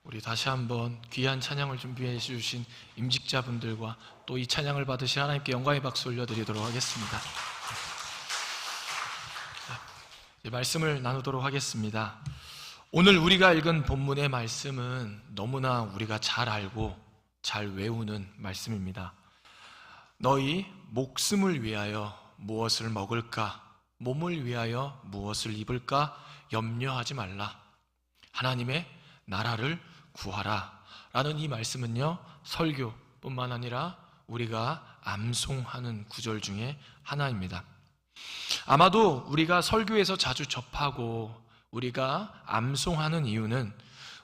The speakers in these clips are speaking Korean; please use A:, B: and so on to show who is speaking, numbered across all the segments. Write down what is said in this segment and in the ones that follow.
A: 우리 다시 한번 귀한 찬양을 준비해 주신 임직자분들과 또 이 찬양을 받으실 하나님께 영광의 박수 올려드리도록 하겠습니다. 이제 말씀을 나누도록 하겠습니다. 오늘 우리가 읽은 본문의 말씀은 너무나 우리가 잘 알고 잘 외우는 말씀입니다. 너희 목숨을 위하여 무엇을 먹을까? 몸을 위하여 무엇을 입을까? 염려하지 말라. 하나님의 나라를 구하라 라는 이 말씀은요, 설교뿐만 아니라 우리가 암송하는 구절 중에 하나입니다. 아마도 우리가 설교에서 자주 접하고 우리가 암송하는 이유는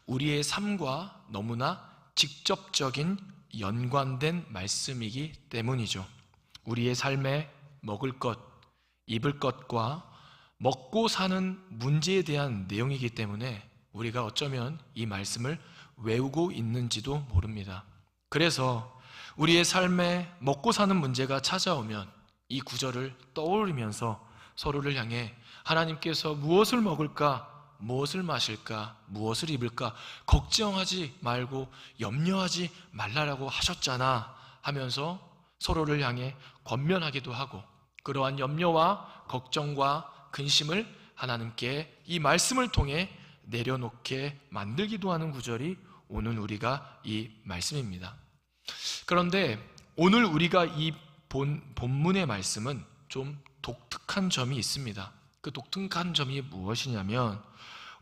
A: 우리의 삶과 너무나 직접적인 연관된 말씀이기 때문이죠. 우리의 삶에 먹을 것, 입을 것과 먹고 사는 문제에 대한 내용이기 때문에 우리가 어쩌면 이 말씀을 외우고 있는지도 모릅니다. 그래서 우리의 삶에 먹고 사는 문제가 찾아오면 이 구절을 떠올리면서 서로를 향해 하나님께서 무엇을 먹을까, 무엇을 마실까, 무엇을 입을까 걱정하지 말고 염려하지 말라라고 하셨잖아 하면서 서로를 향해 권면하기도 하고, 그러한 염려와 걱정과 근심을 하나님께 이 말씀을 통해 내려놓게 만들기도 하는 구절이 오늘 우리가 이 말씀입니다. 그런데 오늘 우리가 이 본문의 말씀은 좀 독특한 점이 있습니다. 그 독특한 점이 무엇이냐면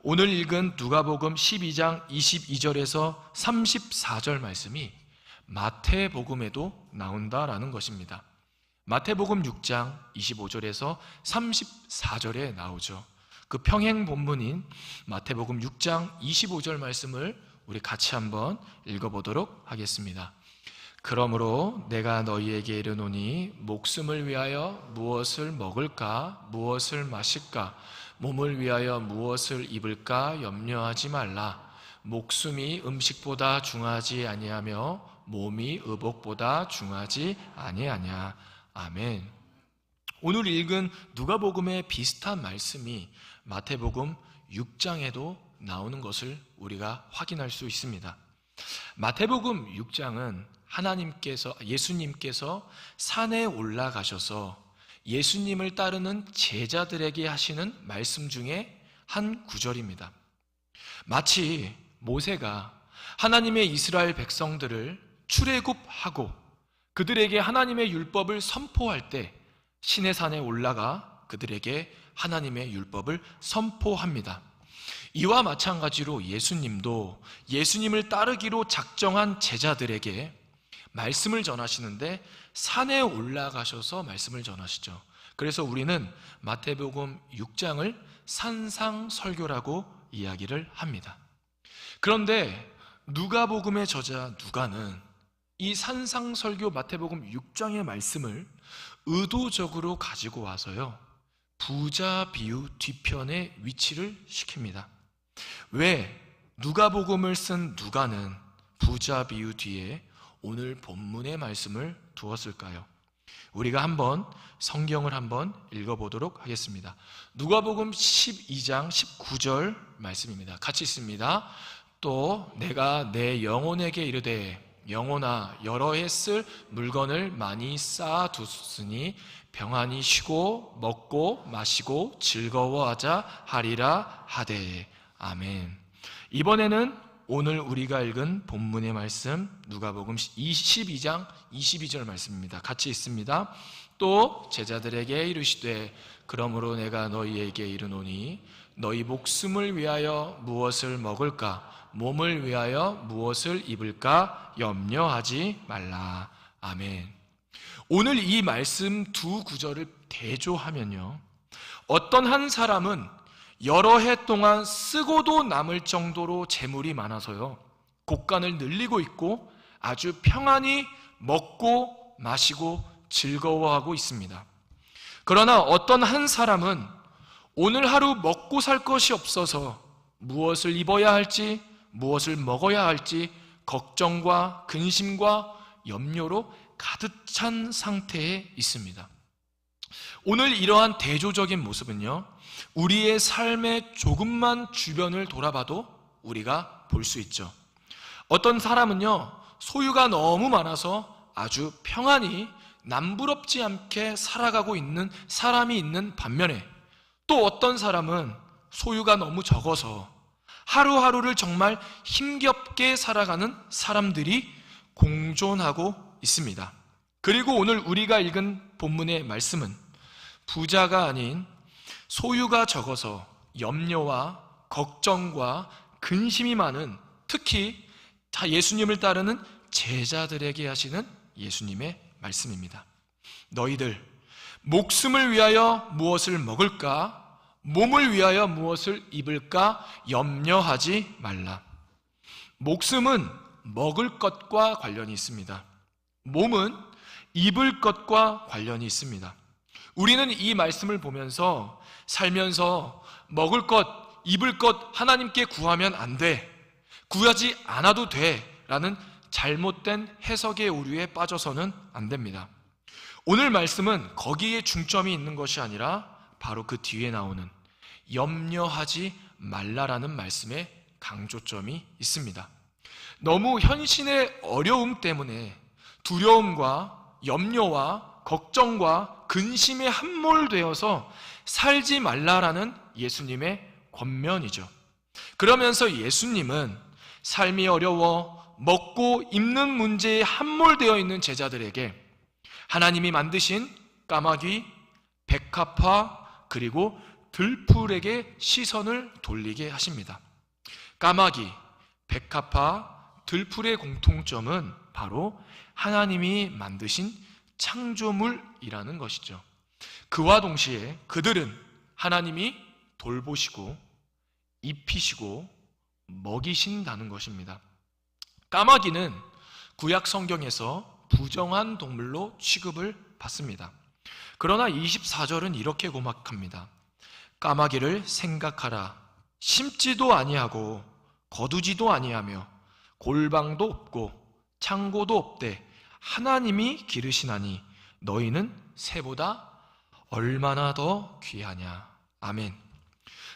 A: 오늘 읽은 누가복음 12장 22절에서 34절 말씀이 마태복음에도 나온다라는 것입니다. 마태복음 6장 25절에서 34절에 나오죠. 그 평행 본문인 마태복음 6장 25절 말씀을 우리 같이 한번 읽어보도록 하겠습니다. 그러므로 내가 너희에게 이르노니 목숨을 위하여 무엇을 먹을까, 무엇을 마실까, 몸을 위하여 무엇을 입을까 염려하지 말라. 목숨이 음식보다 중하지 아니하며 몸이 의복보다 중하지 아니하냐. 아멘. 오늘 읽은 누가복음의 비슷한 말씀이 마태복음 6장에도 나오는 것을 우리가 확인할 수 있습니다. 마태복음 6장은 예수님께서 산에 올라가셔서 예수님을 따르는 제자들에게 하시는 말씀 중에 한 구절입니다. 마치 모세가 하나님의 이스라엘 백성들을 출애굽하고 그들에게 하나님의 율법을 선포할 때 시내산에 올라가 그들에게 하나님의 율법을 선포합니다. 이와 마찬가지로 예수님도 예수님을 따르기로 작정한 제자들에게 말씀을 전하시는데 산에 올라가셔서 말씀을 전하시죠. 그래서 우리는 마태복음 6장을 산상설교라고 이야기를 합니다. 그런데 누가복음의 저자 누가는 이 산상설교 마태복음 6장의 말씀을 의도적으로 가지고 와서요, 부자 비유 뒤편에 위치를 시킵니다. 왜 누가복음을 쓴 누가는 부자 비유 뒤에 오늘 본문의 말씀을 두었을까요? 우리가 한번 성경을 한번 읽어보도록 하겠습니다. 누가복음 12장 19절 말씀입니다. 같이 읽습니다. 또 내가 내 영혼에게 이르되 영혼아 여러 해 쓸 물건을 많이 쌓아두으니 평안히 쉬고 먹고 마시고 즐거워하자 하리라 하되. 아멘. 이번에는 오늘 우리가 읽은 본문의 말씀 누가복음 22장 22절 말씀입니다. 같이 읽습니다. 또 제자들에게 이르시되 그러므로 내가 너희에게 이르노니 너희 목숨을 위하여 무엇을 먹을까, 몸을 위하여 무엇을 입을까 염려하지 말라. 아멘. 오늘 이 말씀 두 구절을 대조하면요, 어떤 한 사람은 여러 해 동안 쓰고도 남을 정도로 재물이 많아서요 곳간을 늘리고 있고 아주 평안히 먹고 마시고 즐거워하고 있습니다. 그러나 어떤 한 사람은 오늘 하루 먹고 살 것이 없어서 무엇을 입어야 할지 무엇을 먹어야 할지 걱정과 근심과 염려로 가득 찬 상태에 있습니다. 오늘 이러한 대조적인 모습은요, 우리의 삶의 조금만 주변을 돌아봐도 우리가 볼 수 있죠. 어떤 사람은요, 소유가 너무 많아서 아주 평안히 남부럽지 않게 살아가고 있는 사람이 있는 반면에, 또 어떤 사람은 소유가 너무 적어서 하루하루를 정말 힘겹게 살아가는 사람들이 공존하고 있습니다. 그리고 오늘 우리가 읽은 본문의 말씀은 부자가 아닌 소유가 적어서 염려와 걱정과 근심이 많은, 특히 예수님을 따르는 제자들에게 하시는 예수님의 말씀입니다. 너희들 목숨을 위하여 무엇을 먹을까? 몸을 위하여 무엇을 입을까? 염려하지 말라. 목숨은 먹을 것과 관련이 있습니다. 몸은 입을 것과 관련이 있습니다. 우리는 이 말씀을 보면서 살면서 먹을 것, 입을 것 하나님께 구하면 안 돼, 구하지 않아도 돼 라는 잘못된 해석의 오류에 빠져서는 안 됩니다. 오늘 말씀은 거기에 중점이 있는 것이 아니라 바로 그 뒤에 나오는 염려하지 말라라는 말씀에 강조점이 있습니다. 너무 현실의 어려움 때문에 두려움과 염려와 걱정과 근심에 함몰되어서 살지 말라라는 예수님의 권면이죠. 그러면서 예수님은 삶이 어려워 먹고 입는 문제에 함몰되어 있는 제자들에게 하나님이 만드신 까마귀, 백합화, 그리고 들풀에게 시선을 돌리게 하십니다. 까마귀, 백합화, 들풀의 공통점은 바로 하나님이 만드신 창조물이라는 것이죠. 그와 동시에 그들은 하나님이 돌보시고 입히시고 먹이신다는 것입니다. 까마귀는 구약 성경에서 부정한 동물로 취급을 받습니다. 그러나 24절은 이렇게 고막합니다. 까마귀를 생각하라. 심지도 아니하고 거두지도 아니하며 골방도 없고 창고도 없되 하나님이 기르시나니 너희는 새보다 얼마나 더 귀하냐. 아멘.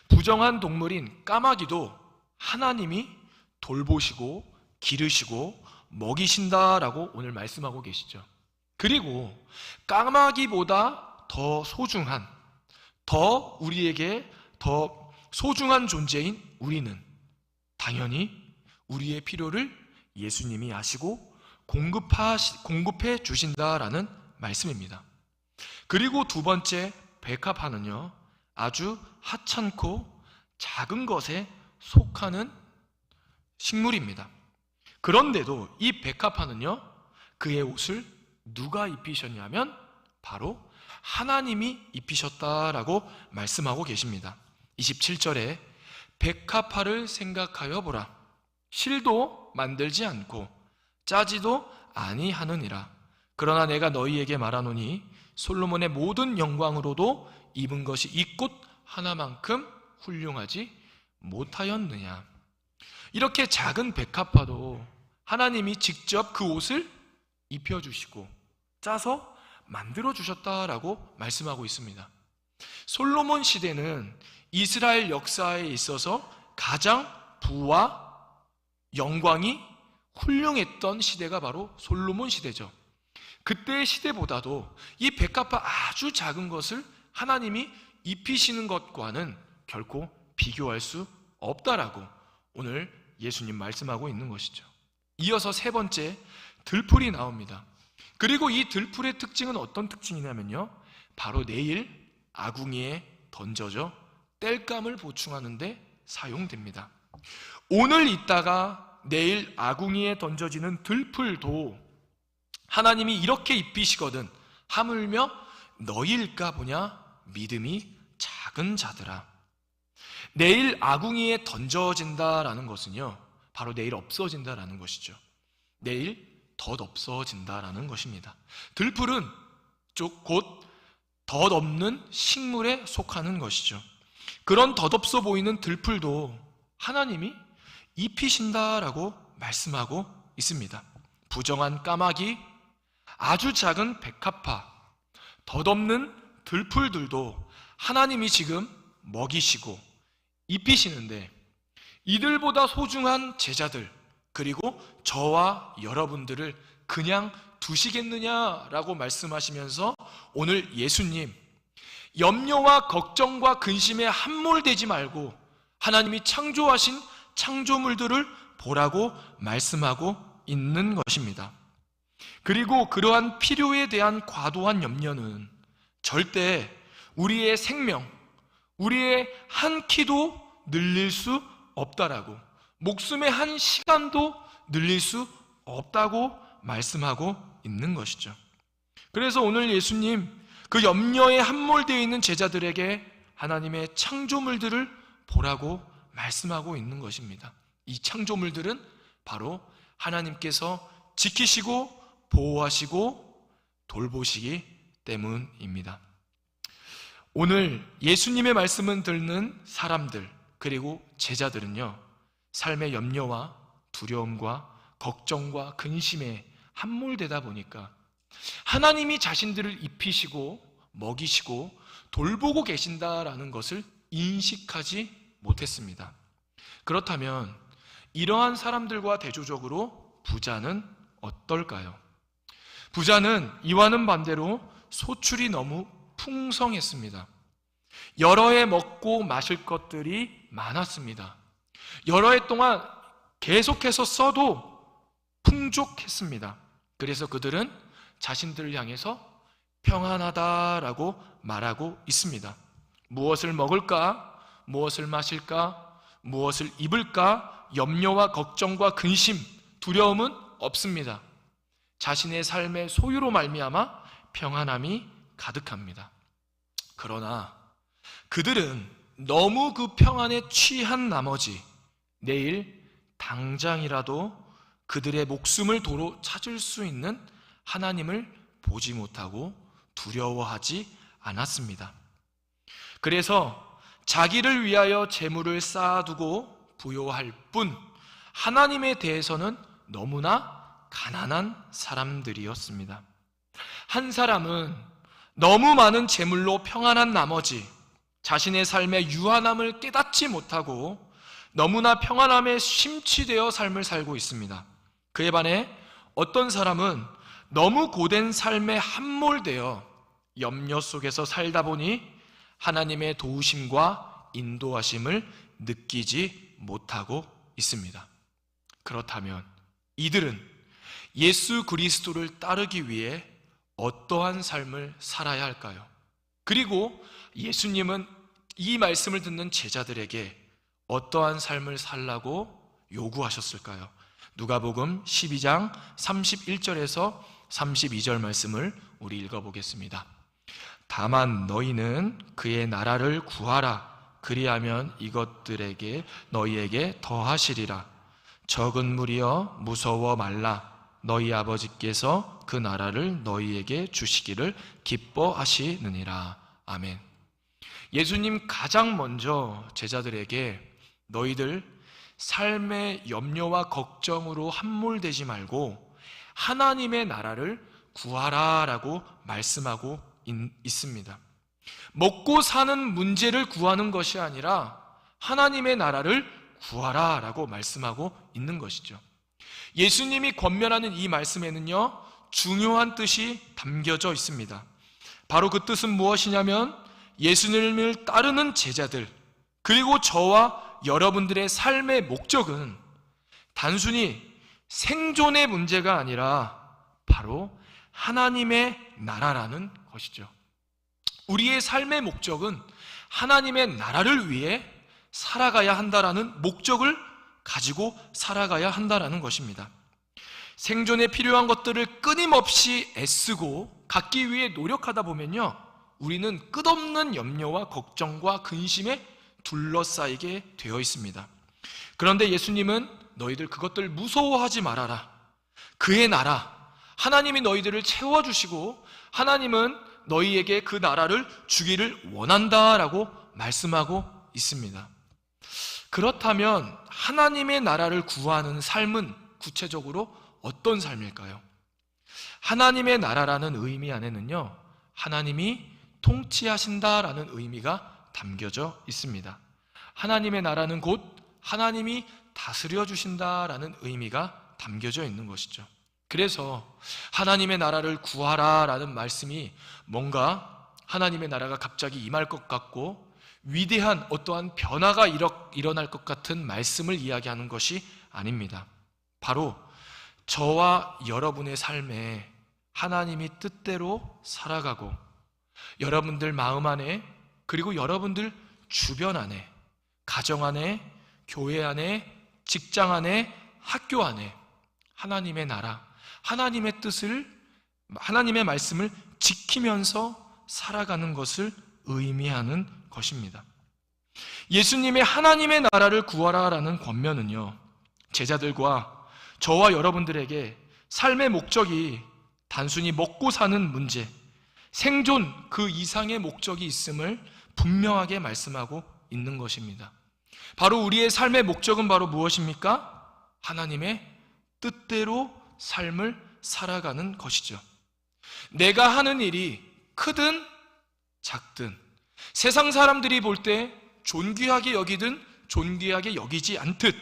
A: 부정한 동물인 까마귀도 하나님이 돌보시고 기르시고 먹이신다라고 오늘 말씀하고 계시죠. 그리고 까마귀보다 더 소중한, 더 우리에게 더 소중한 존재인 우리는 당연히 우리의 필요를 예수님이 아시고 공급해 주신다라는 말씀입니다. 그리고 두 번째 백합화는요, 아주 하찮고 작은 것에 속하는 식물입니다. 그런데도 이 백합화는요, 그의 옷을 누가 입히셨냐면 바로 하나님이 입히셨다라고 말씀하고 계십니다. 27절에 백합화를 생각하여 보라. 실도 만들지 않고 짜지도 아니하느니라. 그러나 내가 너희에게 말하노니 솔로몬의 모든 영광으로도 입은 것이 이 꽃 하나만큼 훌륭하지 못하였느냐. 이렇게 작은 백합화도 하나님이 직접 그 옷을 입혀주시고 짜서 만들어주셨다라고 말씀하고 있습니다. 솔로몬 시대는 이스라엘 역사에 있어서 가장 부와 영광이 훌륭했던 시대가 바로 솔로몬 시대죠. 그때의 시대보다도 이 백합화 아주 작은 것을 하나님이 입히시는 것과는 결코 비교할 수 없다라고 오늘 예수님 말씀하고 있는 것이죠. 이어서 세 번째 들풀이 나옵니다. 그리고 이 들풀의 특징은 어떤 특징이냐면요, 바로 내일 아궁이에 던져져 땔감을 보충하는 데 사용됩니다. 오늘 있다가 내일 아궁이에 던져지는 들풀도 하나님이 이렇게 입히시거든 하물며 너희일까 보냐 믿음이 작은 자들아. 내일 아궁이에 던져진다라는 것은요, 바로 내일 없어진다라는 것이죠. 내일 덧 없어진다라는 것입니다. 들풀은 곧 덧 없는 식물에 속하는 것이죠. 그런 덧없어 보이는 들풀도 하나님이 입히신다라고 말씀하고 있습니다. 부정한 까마귀, 아주 작은 백합화, 덧없는 들풀들도 하나님이 지금 먹이시고 입히시는데, 이들보다 소중한 제자들, 그리고 저와 여러분들을 그냥 두시겠느냐라고 말씀하시면서 오늘 예수님, 염려와 걱정과 근심에 함몰되지 말고 하나님이 창조하신 창조물들을 보라고 말씀하고 있는 것입니다. 그리고 그러한 필요에 대한 과도한 염려는 절대 우리의 생명, 우리의 한 키도 늘릴 수 없다라고, 목숨의 한 시간도 늘릴 수 없다고 말씀하고 있는 것이죠. 그래서 오늘 예수님, 그 염려에 함몰되어 있는 제자들에게 하나님의 창조물들을 보라고 말씀하고 있는 것입니다. 이 창조물들은 바로 하나님께서 지키시고 보호하시고 돌보시기 때문입니다. 오늘 예수님의 말씀을 듣는 사람들, 그리고 제자들은요, 삶의 염려와 두려움과 걱정과 근심에 함몰되다 보니까 하나님이 자신들을 입히시고 먹이시고 돌보고 계신다라는 것을 인식하지 못했습니다. 그렇다면 이러한 사람들과 대조적으로 부자는 어떨까요? 부자는 이와는 반대로 소출이 너무 풍성했습니다. 여러 해 먹고 마실 것들이 많았습니다. 여러 해 동안 계속해서 써도 풍족했습니다. 그래서 그들은 자신들을 향해서 평안하다라고 말하고 있습니다. 무엇을 먹을까? 무엇을 마실까? 무엇을 입을까? 염려와 걱정과 근심, 두려움은 없습니다. 자신의 삶의 소유로 말미암아 평안함이 가득합니다. 그러나 그들은 너무 그 평안에 취한 나머지 내일 당장이라도 그들의 목숨을 도로 찾을 수 있는 하나님을 보지 못하고 두려워하지 않았습니다. 그래서 자기를 위하여 재물을 쌓아두고 부요할 뿐 하나님에 대해서는 너무나 가난한 사람들이었습니다. 한 사람은 너무 많은 재물로 평안한 나머지 자신의 삶의 유한함을 깨닫지 못하고 너무나 평안함에 심취되어 삶을 살고 있습니다. 그에 반해 어떤 사람은 너무 고된 삶에 함몰되어 염려 속에서 살다 보니 하나님의 도우심과 인도하심을 느끼지 못하고 있습니다. 그렇다면 이들은 예수 그리스도를 따르기 위해 어떠한 삶을 살아야 할까요? 그리고 예수님은 이 말씀을 듣는 제자들에게 어떠한 삶을 살라고 요구하셨을까요? 누가복음 12장 31절에서 32절 말씀을 우리 읽어보겠습니다. 다만 너희는 그의 나라를 구하라. 그리하면 이것들에게 너희에게 더하시리라. 적은 무리여 무서워 말라. 너희 아버지께서 그 나라를 너희에게 주시기를 기뻐하시느니라. 아멘. 예수님 가장 먼저 제자들에게 너희들 삶의 염려와 걱정으로 함몰되지 말고 하나님의 나라를 구하라라고 말씀하고 있습니다. 먹고 사는 문제를 구하는 것이 아니라 하나님의 나라를 구하라라고 말씀하고 있는 것이죠. 예수님이 권면하는 이 말씀에는요, 중요한 뜻이 담겨져 있습니다. 바로 그 뜻은 무엇이냐면 예수님을 따르는 제자들, 그리고 저와 여러분들의 삶의 목적은 단순히 생존의 문제가 아니라 바로 하나님의 나라라는 것이죠. 우리의 삶의 목적은 하나님의 나라를 위해 살아가야 한다라는 목적을 가지고 살아가야 한다라는 것입니다. 생존에 필요한 것들을 끊임없이 애쓰고 갖기 위해 노력하다 보면요, 우리는 끝없는 염려와 걱정과 근심에 둘러싸이게 되어 있습니다. 그런데 예수님은 너희들 그것들 무서워하지 말아라. 그의 나라, 하나님이 너희들을 채워주시고 하나님은 너희에게 그 나라를 주기를 원한다라고 말씀하고 있습니다. 그렇다면 하나님의 나라를 구하는 삶은 구체적으로 어떤 삶일까요? 하나님의 나라라는 의미 안에는요, 하나님이 통치하신다라는 의미가 담겨져 있습니다. 하나님의 나라는 곧 하나님이 다스려 주신다라는 의미가 담겨져 있는 것이죠. 그래서 하나님의 나라를 구하라라는 말씀이 뭔가 하나님의 나라가 갑자기 임할 것 같고 위대한 어떠한 변화가 일어날 것 같은 말씀을 이야기하는 것이 아닙니다. 바로 저와 여러분의 삶에 하나님이 뜻대로 살아가고 여러분들 마음 안에 그리고 여러분들 주변 안에 가정 안에 교회 안에 직장 안에 학교 안에 하나님의 나라 하나님의 뜻을 하나님의 말씀을 지키면서 살아가는 것을 의미하는 것입니다. 예수님의 하나님의 나라를 구하라라는 권면은요, 제자들과 저와 여러분들에게 삶의 목적이 단순히 먹고 사는 문제, 생존 그 이상의 목적이 있음을 분명하게 말씀하고 있는 것입니다. 바로 우리의 삶의 목적은 바로 무엇입니까? 하나님의 뜻대로 삶을 살아가는 것이죠. 내가 하는 일이 크든 작든 세상 사람들이 볼 때 존귀하게 여기든 존귀하게 여기지 않듯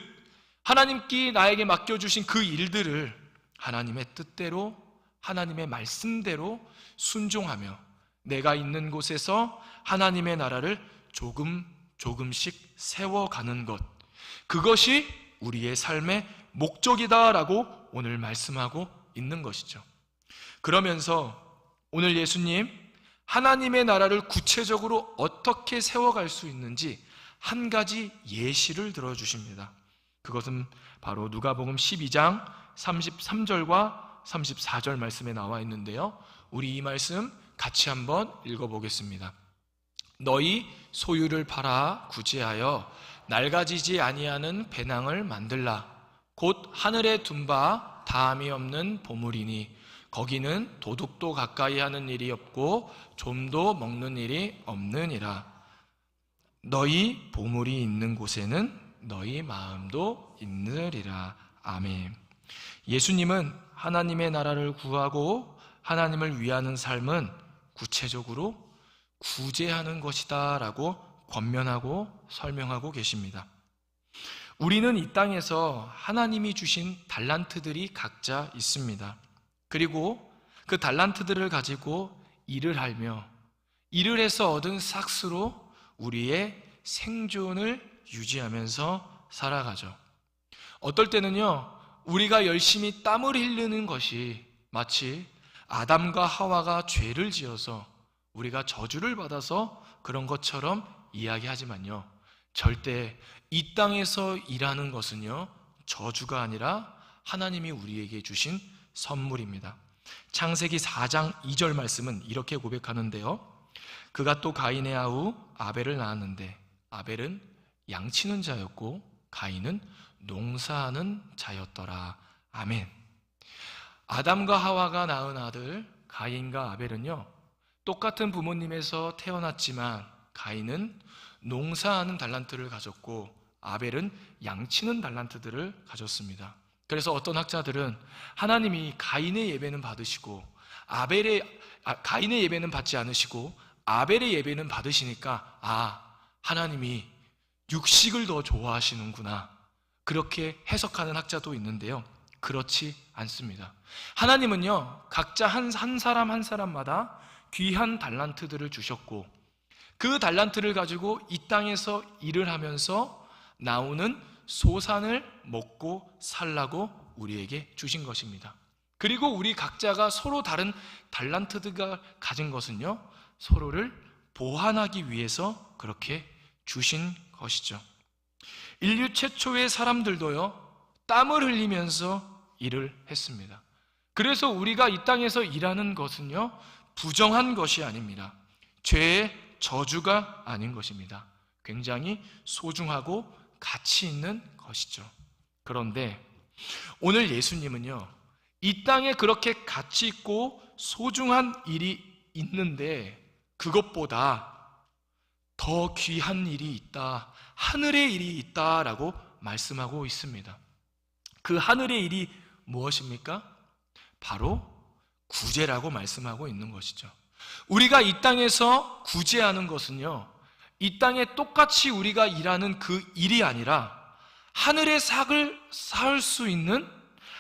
A: 하나님께 나에게 맡겨주신 그 일들을 하나님의 뜻대로 하나님의 말씀대로 순종하며 내가 있는 곳에서 하나님의 나라를 조금씩 세워가는 것, 그것이 우리의 삶의 목적이다라고 오늘 말씀하고 있는 것이죠. 그러면서 오늘 예수님 하나님의 나라를 구체적으로 어떻게 세워갈 수 있는지 한 가지 예시를 들어주십니다. 그것은 바로 누가복음 12장 33절과 34절 말씀에 나와 있는데요, 우리 이 말씀 같이 한번 읽어보겠습니다. 너희 소유를 팔아 구제하여 낡아지지 아니하는 배낭을 만들라. 곧 하늘에 둔 바 다함이 없는 보물이니 거기는 도둑도 가까이 하는 일이 없고 좀도 먹는 일이 없느니라. 너희 보물이 있는 곳에는 너희 마음도 있느리라. 아멘. 예수님은 하나님의 나라를 구하고 하나님을 위하는 삶은 구체적으로 구제하는 것이다 라고 권면하고 설명하고 계십니다. 우리는 이 땅에서 하나님이 주신 달란트들이 각자 있습니다. 그리고 그 달란트들을 가지고 일을 하며 일을 해서 얻은 삭스로 우리의 생존을 유지하면서 살아가죠. 어떨 때는요, 우리가 열심히 땀을 흘리는 것이 마치 아담과 하와가 죄를 지어서 우리가 저주를 받아서 그런 것처럼 이야기하지만요, 절대 이 땅에서 일하는 것은요, 저주가 아니라 하나님이 우리에게 주신 선물입니다. 창세기 4장 2절 말씀은 이렇게 고백하는데요, 그가 또 가인의 아우 아벨을 낳았는데 아벨은 양치는 자였고 가인은 농사하는 자였더라. 아멘. 아담과 하와가 낳은 아들 가인과 아벨은요, 똑같은 부모님에서 태어났지만 가인은 농사하는 달란트를 가졌고 아벨은 양치는 달란트들을 가졌습니다. 그래서 어떤 학자들은 하나님이 가인의 예배는 받으시고 가인의 예배는 받지 않으시고 아벨의 예배는 받으시니까 하나님이 육식을 더 좋아하시는구나, 그렇게 해석하는 학자도 있는데요, 그렇지 않습니다. 하나님은요, 각자 한 사람 한 사람마다 귀한 달란트들을 주셨고 그 달란트를 가지고 이 땅에서 일을 하면서 나오는 소산을 먹고 살라고 우리에게 주신 것입니다. 그리고 우리 각자가 서로 다른 달란트들과 가진 것은요, 서로를 보완하기 위해서 그렇게 주신 것이죠. 인류 최초의 사람들도요, 땀을 흘리면서 일을 했습니다. 그래서 우리가 이 땅에서 일하는 것은요, 부정한 것이 아닙니다. 죄의 저주가 아닌 것입니다. 굉장히 소중하고 가치 있는 것이죠. 그런데 오늘 예수님은요, 이 땅에 그렇게 가치 있고 소중한 일이 있는데 그것보다 더 귀한 일이 있다, 하늘의 일이 있다라고 말씀하고 있습니다. 그 하늘의 일이 무엇입니까? 바로 구제라고 말씀하고 있는 것이죠. 우리가 이 땅에서 구제하는 것은요, 이 땅에 똑같이 우리가 일하는 그 일이 아니라 하늘의 삭을 쌓을 수 있는,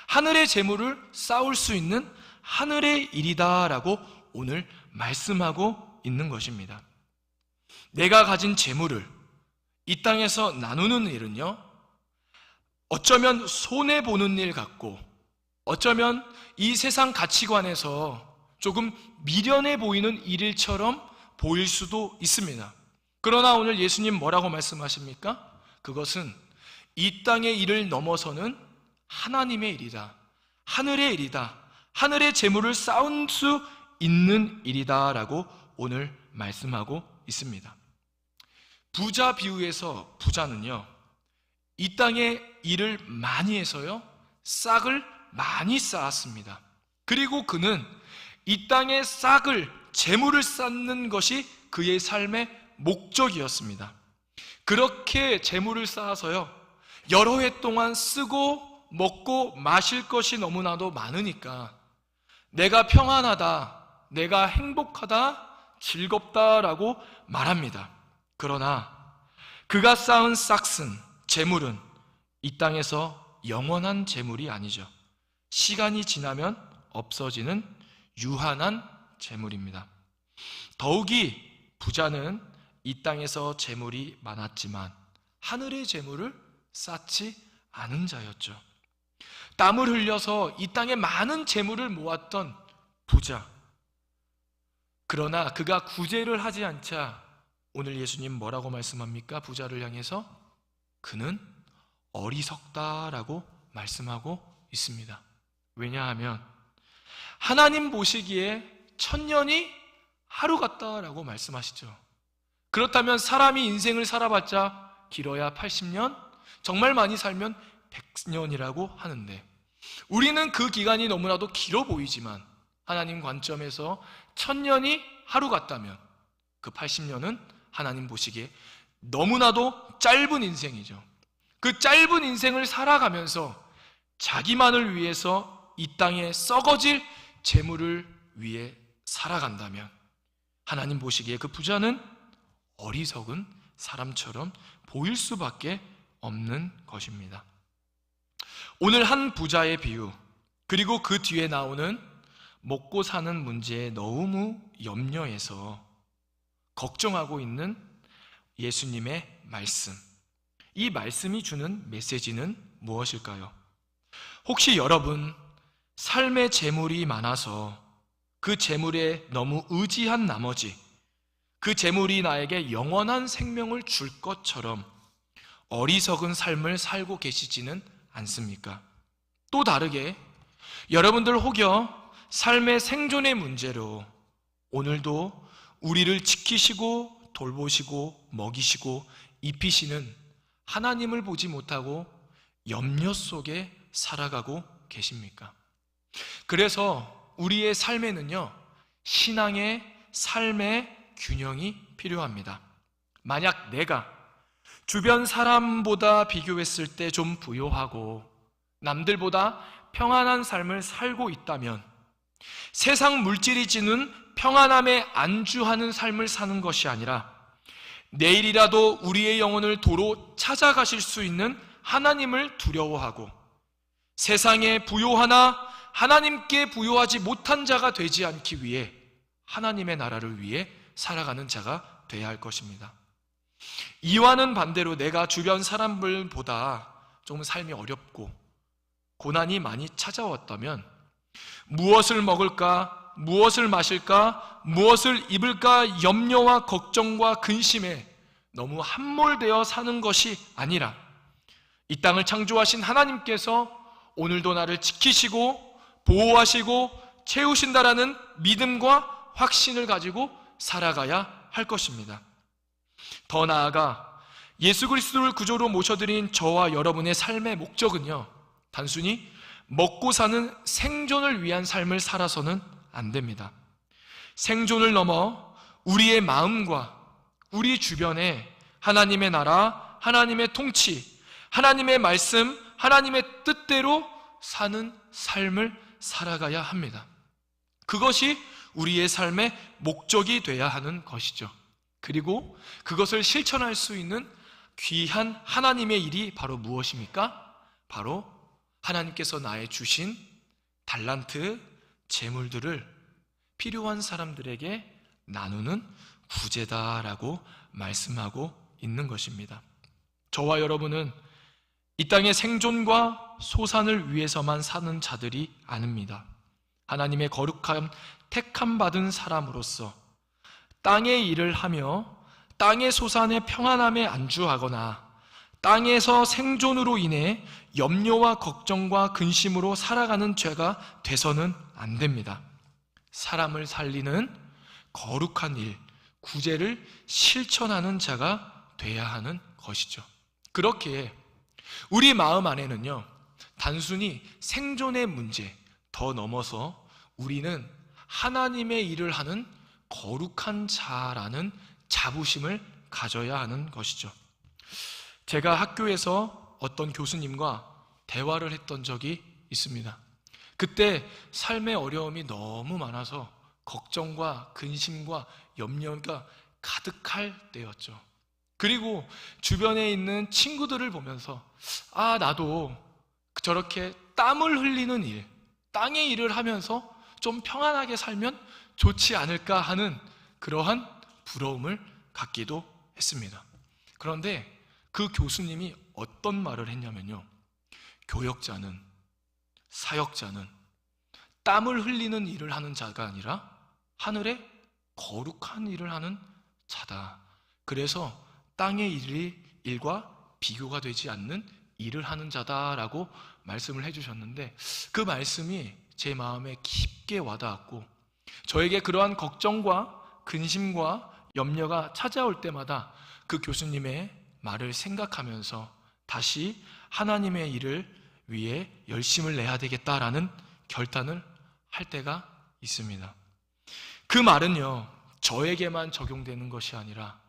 A: 하늘의 재물을 쌓을 수 있는 하늘의 일이다라고 오늘 말씀하고 있는 것입니다. 내가 가진 재물을 이 땅에서 나누는 일은요, 어쩌면 손해보는 일 같고, 어쩌면 이 세상 가치관에서 조금 미련해 보이는 일일처럼 보일 수도 있습니다. 그러나 오늘 예수님 뭐라고 말씀하십니까? 그것은 이 땅의 일을 넘어서는 하나님의 일이다, 하늘의 일이다, 하늘의 재물을 쌓을 수 있는 일이다 라고 오늘 말씀하고 있습니다. 부자 비유에서 부자는요, 이 땅에 일을 많이 해서요, 싹을 많이 쌓았습니다. 그리고 그는 이 땅에 싹을, 재물을 쌓는 것이 그의 삶의 목적이었습니다. 그렇게 재물을 쌓아서요, 여러 해 동안 쓰고 먹고 마실 것이 너무나도 많으니까 내가 평안하다, 내가 행복하다, 즐겁다라고 말합니다. 그러나 그가 쌓은 싹은, 재물은 이 땅에서 영원한 재물이 아니죠. 시간이 지나면 없어지는 유한한 재물입니다. 더욱이 부자는 이 땅에서 재물이 많았지만 하늘의 재물을 쌓지 않은 자였죠. 땀을 흘려서 이 땅에 많은 재물을 모았던 부자. 그러나 그가 구제를 하지 않자 오늘 예수님 뭐라고 말씀합니까? 부자를 향해서 그는 어리석다라고 말씀하고 있습니다. 왜냐하면 하나님 보시기에 1000년이 하루 같다라고 말씀하시죠. 그렇다면 사람이 인생을 살아봤자 길어야 80년, 정말 많이 살면 100년이라고 하는데, 우리는 그 기간이 너무나도 길어 보이지만 하나님 관점에서 1000년이 하루 같다면 그 80년은 하나님 보시기에 너무나도 짧은 인생이죠. 그 짧은 인생을 살아가면서 자기만을 위해서 이 땅에 썩어질 재물을 위해 살아간다면 하나님 보시기에 그 부자는 어리석은 사람처럼 보일 수밖에 없는 것입니다. 오늘 한 부자의 비유, 그리고 그 뒤에 나오는 먹고 사는 문제에 너무 염려해서 걱정하고 있는 예수님의 말씀, 이 말씀이 주는 메시지는 무엇일까요? 혹시 여러분 삶의 재물이 많아서 그 재물에 너무 의지한 나머지 그 재물이 나에게 영원한 생명을 줄 것처럼 어리석은 삶을 살고 계시지는 않습니까? 또 다르게 여러분들 혹여 삶의 생존의 문제로 오늘도 우리를 지키시고 돌보시고 먹이시고 입히시는 하나님을 보지 못하고 염려 속에 살아가고 계십니까? 그래서 우리의 삶에는요, 신앙의 삶의 균형이 필요합니다. 만약 내가 주변 사람보다 비교했을 때 좀 부요하고 남들보다 평안한 삶을 살고 있다면 세상 물질이 주는 평안함에 안주하는 삶을 사는 것이 아니라 내일이라도 우리의 영혼을 도로 찾아가실 수 있는 하나님을 두려워하고 세상에 부요하나 하나님께 부요하지 못한 자가 되지 않기 위해 하나님의 나라를 위해 살아가는 자가 되어야 할 것입니다. 이와는 반대로 내가 주변 사람들보다 좀 삶이 어렵고 고난이 많이 찾아왔다면 무엇을 먹을까, 무엇을 마실까, 무엇을 입을까 염려와 걱정과 근심에 너무 함몰되어 사는 것이 아니라 이 땅을 창조하신 하나님께서 오늘도 나를 지키시고 보호하시고 채우신다라는 믿음과 확신을 가지고 살아가야 할 것입니다. 더 나아가 예수 그리스도를 구조로 모셔드린 저와 여러분의 삶의 목적은요, 단순히 먹고 사는 생존을 위한 삶을 살아서는 안 됩니다. 생존을 넘어 우리의 마음과 우리 주변에 하나님의 나라, 하나님의 통치, 하나님의 말씀, 하나님의 뜻대로 사는 삶을 살아가야 합니다. 그것이 우리의 삶의 목적이 되어야 하는 것이죠. 그리고 그것을 실천할 수 있는 귀한 하나님의 일이 바로 무엇입니까? 바로 하나님께서 나의 주신 달란트, 재물들을 필요한 사람들에게 나누는 구제다라고 말씀하고 있는 것입니다. 저와 여러분은 이 땅의 생존과 소산을 위해서만 사는 자들이 아닙니다. 하나님의 거룩한 택함 받은 사람으로서 땅의 일을 하며 땅의 소산의 평안함에 안주하거나 땅에서 생존으로 인해 염려와 걱정과 근심으로 살아가는 죄가 돼서는 안 됩니다. 사람을 살리는 거룩한 일, 구제를 실천하는 자가 돼야 하는 것이죠. 그렇게 우리 마음 안에는요, 단순히 생존의 문제 더 넘어서 우리는 하나님의 일을 하는 거룩한 자라는 자부심을 가져야 하는 것이죠. 제가 학교에서 어떤 교수님과 대화를 했던 적이 있습니다. 그때 삶의 어려움이 너무 많아서 걱정과 근심과 염려가 가득할 때였죠. 그리고 주변에 있는 친구들을 보면서 나도 저렇게 땀을 흘리는 일, 땅의 일을 하면서 좀 평안하게 살면 좋지 않을까 하는 그러한 부러움을 갖기도 했습니다. 그런데 그 교수님이 어떤 말을 했냐면요, 교역자는, 사역자는 땀을 흘리는 일을 하는 자가 아니라 하늘의 거룩한 일을 하는 자다. 그래서 땅의 일과 비교가 되지 않는 일을 하는 자다라고 말씀을 해주셨는데, 그 말씀이 제 마음에 깊게 와닿았고 저에게 그러한 걱정과 근심과 염려가 찾아올 때마다 그 교수님의 말을 생각하면서 다시 하나님의 일을 위해 열심을 내야 되겠다라는 결단을 할 때가 있습니다. 그 말은요, 저에게만 적용되는 것이 아니라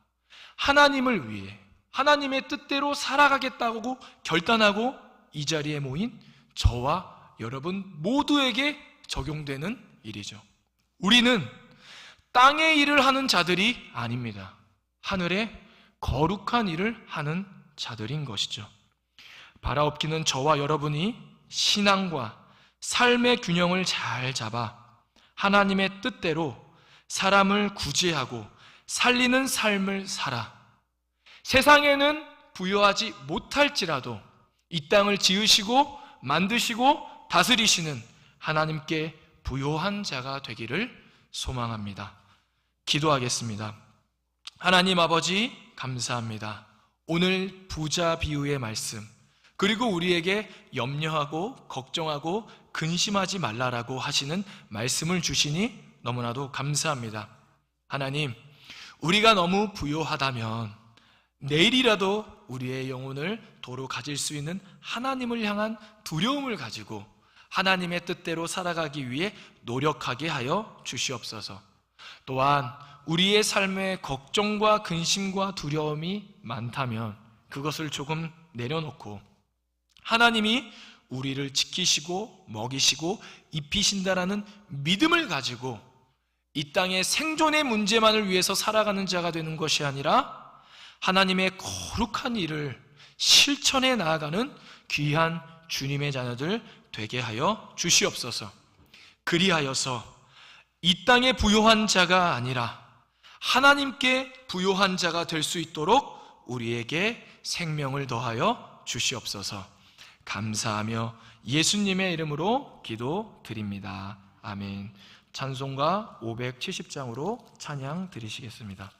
A: 하나님을 위해 하나님의 뜻대로 살아가겠다고 결단하고 이 자리에 모인 저와 여러분 모두에게 적용되는 일이죠. 우리는 땅의 일을 하는 자들이 아닙니다. 하늘의 거룩한 일을 하는 자들인 것이죠. 바라옵기는 저와 여러분이 신앙과 삶의 균형을 잘 잡아 하나님의 뜻대로 사람을 구제하고 살리는 삶을 살아 세상에는 부여하지 못할지라도 이 땅을 지으시고 만드시고 다스리시는 하나님께 부요한 자가 되기를 소망합니다. 기도하겠습니다. 하나님 아버지, 감사합니다. 오늘 부자 비유의 말씀, 그리고 우리에게 염려하고 걱정하고 근심하지 말라라고 하시는 말씀을 주시니 너무나도 감사합니다. 하나님, 우리가 너무 부요하다면 내일이라도 우리의 영혼을 도로 가질 수 있는 하나님을 향한 두려움을 가지고 하나님의 뜻대로 살아가기 위해 노력하게 하여 주시옵소서. 또한 우리의 삶에 걱정과 근심과 두려움이 많다면 그것을 조금 내려놓고 하나님이 우리를 지키시고 먹이시고 입히신다라는 믿음을 가지고 이 땅의 생존의 문제만을 위해서 살아가는 자가 되는 것이 아니라 하나님의 거룩한 일을 실천해 나아가는 귀한 주님의 자녀들 되게 하여 주시옵소서. 그리하여서 이 땅에 부요한 자가 아니라 하나님께 부요한 자가 될 수 있도록 우리에게 생명을 더하여 주시옵소서. 감사하며 예수님의 이름으로 기도드립니다. 아멘. 찬송가 570장으로 찬양 드리시겠습니다.